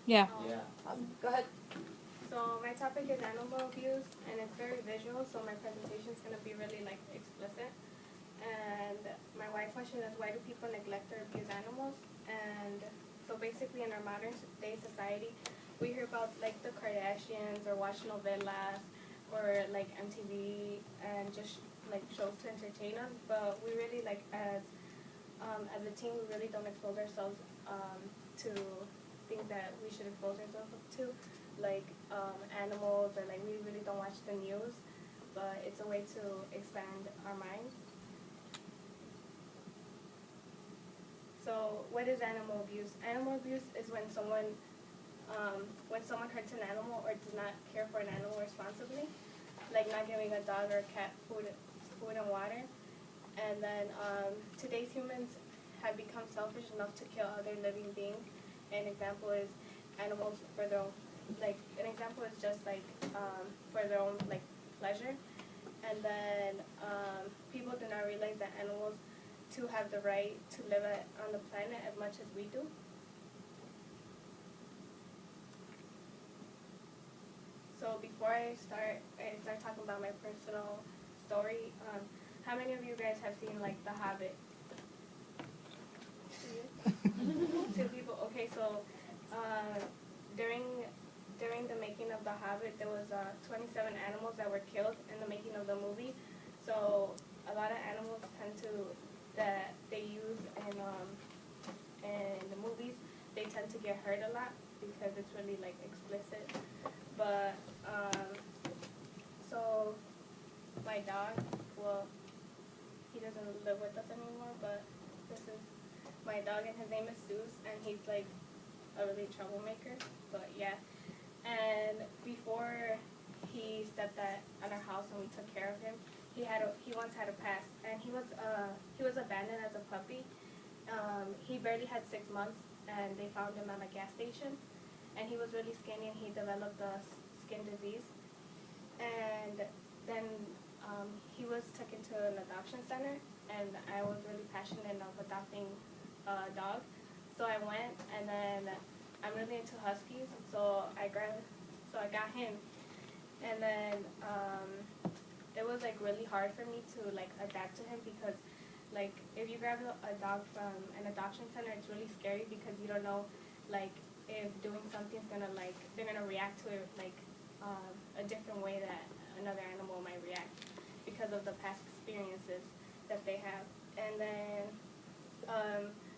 Yeah. Awesome. Go ahead. So my topic is animal abuse, and it's very visual, so my presentation is going to be really like explicit. And my why question is, why do people neglect or abuse animals? And so basically in our modern day society, we hear about like the Kardashians or watch novelas or like MTV and just like shows to entertain us. But we really like as a team, we really don't expose ourselves to things that we should expose ourselves to, like animals, or like we really don't watch the news, but it's a way to expand our minds. So what is animal abuse? Animal abuse is when someone hurts an animal or does not care for an animal responsibly, like not giving a dog or a cat food and water. And then today's humans have become selfish enough to kill other living beings. An example is animals for their own, like an example is just like for their own like pleasure. And then people do not realize that animals too have the right to live on the planet as much as we do. So before I start talking about my personal story, how many of you guys have seen like The Hobbit? Two people. Okay, so during the making of The Hobbit, there was 27 animals that were killed in the making of the movie. So a lot of animals that they use in the movies, they tend to get hurt a lot because it's really like explicit. But so my dog, well, he doesn't live with us anymore, but this is my dog, and his name is Zeus, and he's like a really troublemaker. But yeah, and before he stepped on our house and we took care of him, he once had a past, and he was abandoned as a puppy. He barely had 6 months, and they found him at a gas station, and he was really skinny, and he developed a skin disease, and then he was taken to an adoption center, and I was really passionate of adopting a dog, so I went, and then I'm really into huskies, so I got him, and then it was like really hard for me to like adapt to him because like if you grab a dog from an adoption center, it's really scary because you don't know like if doing something's gonna like they're gonna react to it like a different way that another animal might react because of the past experiences that they have. And then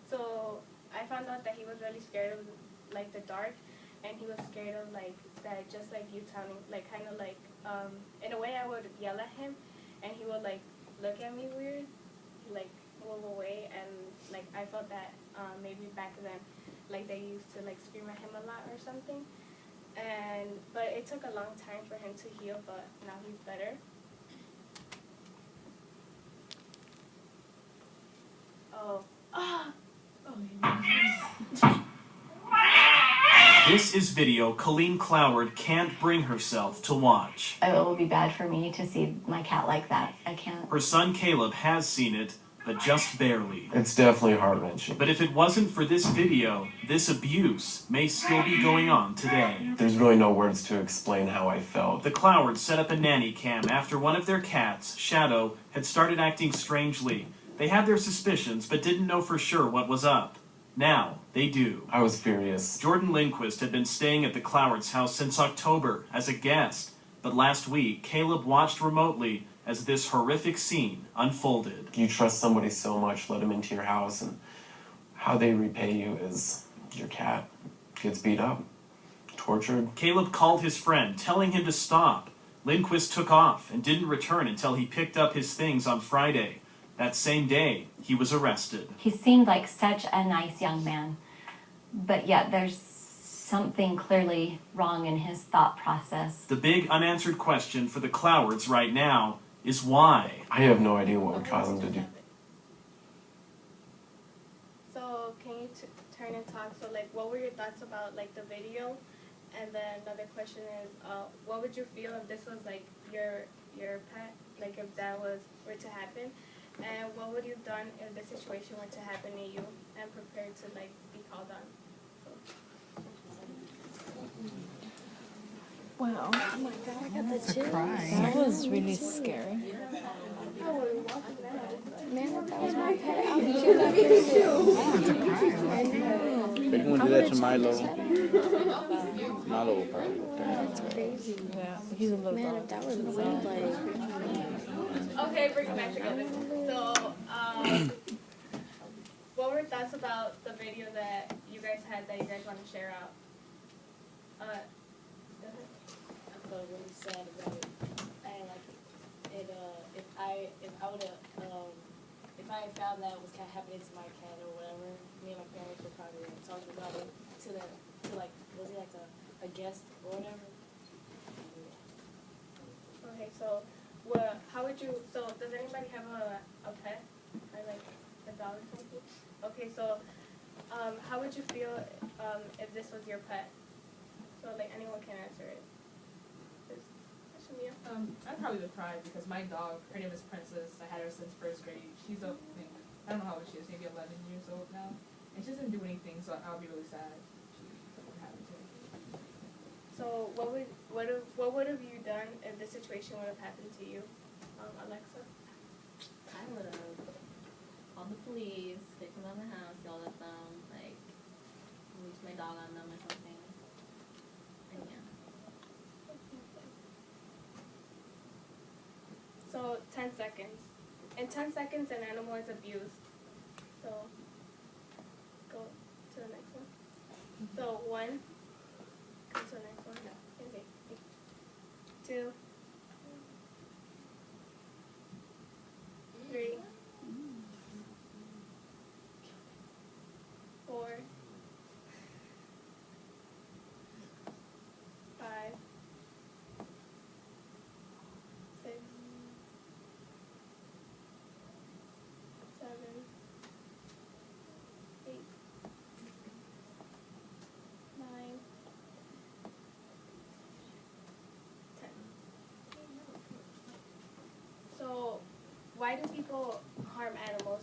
so I found out that he was really scared of like the dark, and he was scared of like that, just like you telling like kind of like in a way I would yell at him and he would like look at me weird, like move away, and like I felt that maybe back then like they used to like scream at him a lot or something. And but it took a long time for him to heal, but now he's better. Oh. Ah! This is video Colleen Cloward can't bring herself to watch. It will be bad for me to see my cat like that. I can't. Her son Caleb has seen it, but just barely. It's definitely heart-wrenching. But if it wasn't for this video, this abuse may still be going on today. There's really no words to explain how I felt. The Clowards set up a nanny cam after one of their cats, Shadow, had started acting strangely. They had their suspicions, but didn't know for sure what was up. Now, they do. I was furious. Jordan Lindquist had been staying at the Clowards' house since October as a guest, but last week, Caleb watched remotely as this horrific scene unfolded. You trust somebody so much, let them into your house, and how they repay you is your cat gets beat up, tortured. Caleb called his friend, telling him to stop. Lindquist took off and didn't return until he picked up his things on Friday. That same day, he was arrested. He seemed like such a nice young man, but yet there's something clearly wrong in his thought process. The big unanswered question for the Clowards right now is why? I have no idea what would cause him to do. So can you turn and talk? So like, what were your thoughts about like the video? And then another question is, what would you feel if this was like your pet? Like if that were to happen? And what would you have done if the situation were to happen to you, and prepared to like be called on? So. Wow. Oh my god, I got the chills. That was really scary. Man, if that was my pet, I'd be killed out there too. I know. They're going to do that to Milo. Milo will probably look down. That's crazy. Yeah, he's a little Man, dog. if that was me, like, Okay, bring it back together. So, what were your thoughts about the video that you guys had that you guys want to share out? Go ahead. I felt really sad about it. I didn't like it. If I would have, if I had found that was kind of happening to my cat or whatever, me and my parents would probably have talked about it to like, was he like a guest or whatever? Okay, so, how would you, so does anybody have a pet? Or like a dog or something? Okay, so, how would you feel, if this was your pet? So, like, anyone can answer it. I'd probably would cry because my dog, her name is Princess. I had her since first grade. She's I don't know how old she is, maybe 11 years old now. And she doesn't do anything, so I'll be really sad if she would happen to her. So, what would have you done if this situation would have happened to you, Alexa? I would have called the police, kicked them out of the house, yelled at them, like, released my dog on them or something. And yeah. So, 10 seconds. In 10 seconds, an animal is abused. So, go to the next one. So, 1. Go to the next one. Okay. 2. 3. 4. 5. 6. 7. 8. 9. 10. So, why do people harm animals?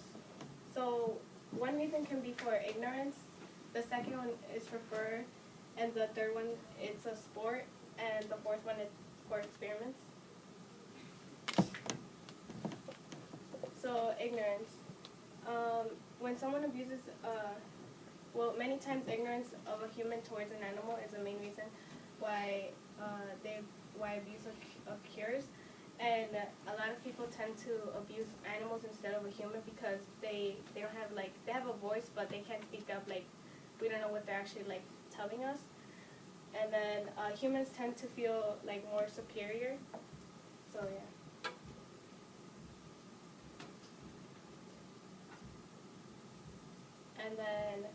So, one reason can be for ignorance, the second one is for fur, and the third one it's a sport, and the fourth one is for experiments. So, ignorance. When someone abuses, many times ignorance of a human towards an animal is the main reason why abuse occurs. And a lot of people tend to abuse animals instead of a human because they don't have, like, they have a voice, but they can't speak up, like, we don't know what they're actually, like, telling us. And then humans tend to feel, like, more superior. So, yeah. And then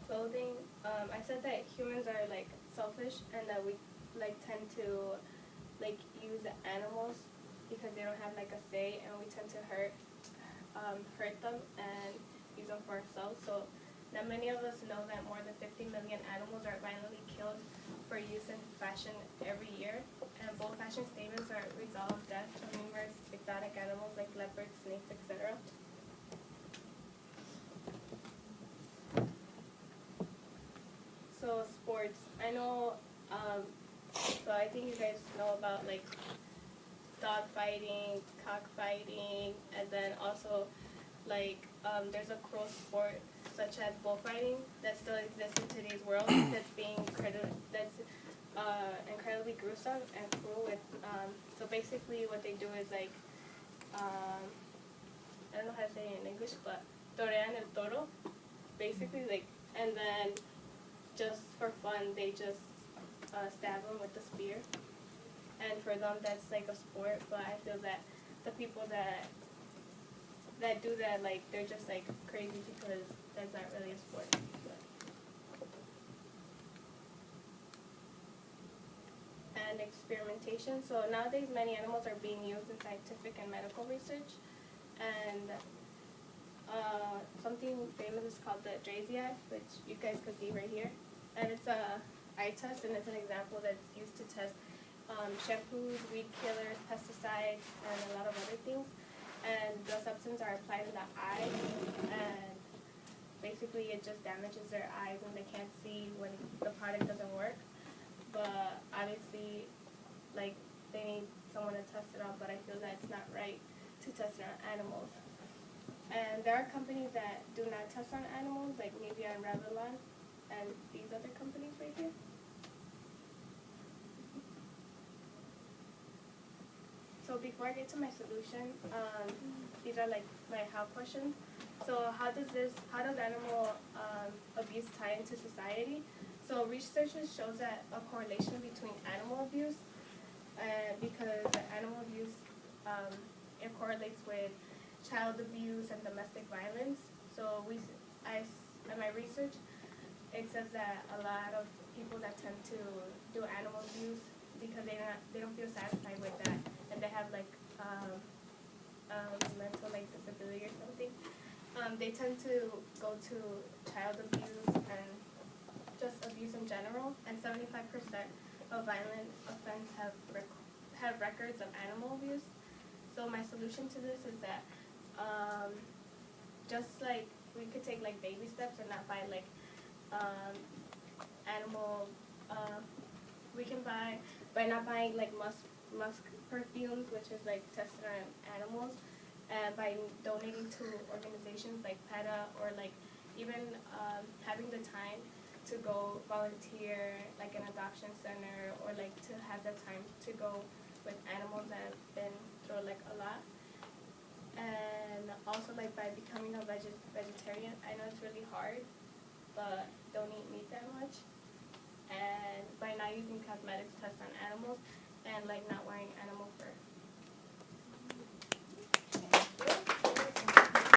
clothing, I said that humans are, like, selfish and that we, like, tend to, like, use animals because they don't have, like, a say, and we tend to hurt them and use them for ourselves. So now many of us know that more than 50 million animals are violently killed for use in fashion every year, and both fashion statements are resolve death of numerous exotic animals like leopards, snakes, etc. So sports, I know, so I think you guys know about, like, dog fighting, cockfighting, and then also, like, there's a cruel sport such as bullfighting that still exists in today's world that's incredibly gruesome and cruel. So basically what they do is, like, I don't know how to say it in English, but torean el toro, basically, like, and then just for fun they just stab them with the spear. And for them, that's like a sport, but I feel that the people that do that, like, they're just, like, crazy because that's not really a sport. And experimentation. So nowadays, many animals are being used in scientific and medical research. And something famous is called the Drazy eye, which you guys could see right here. And it's a eye test, and it's an example that's used to test shampoos, weed killers, pesticides, and a lot of other things. And the substances are applied in the eye, and basically it just damages their eyes and they can't see when the product doesn't work. But obviously, And there are companies that do not test on animals, like maybe on Revlon and these other companies right here. So before I get to my solution, these are like my how questions. So how does animal abuse tie into society? So researchers shows that a correlation between animal abuse, because animal abuse, it correlates with child abuse and domestic violence. So in my research, it says that a lot of people that tend to do animal abuse because they don't feel satisfied with that, and they have like mental like disability or something. They tend to go to child abuse and just abuse in general, and 75% of violent offense have records of animal abuse. So my solution to this is that just like we could take like baby steps and not buy like animal. We can by not buying like musk perfumes, which is like tested on animals, and by donating to organizations like PETA, or like even having the time to go volunteer like an adoption center, or like to have the time to go with animals that have been through like a lot. And also like by becoming a vegetarian. I know it's really hard, but don't eat meat that much. And by not using cosmetics tests on animals, and like not wearing animal fur.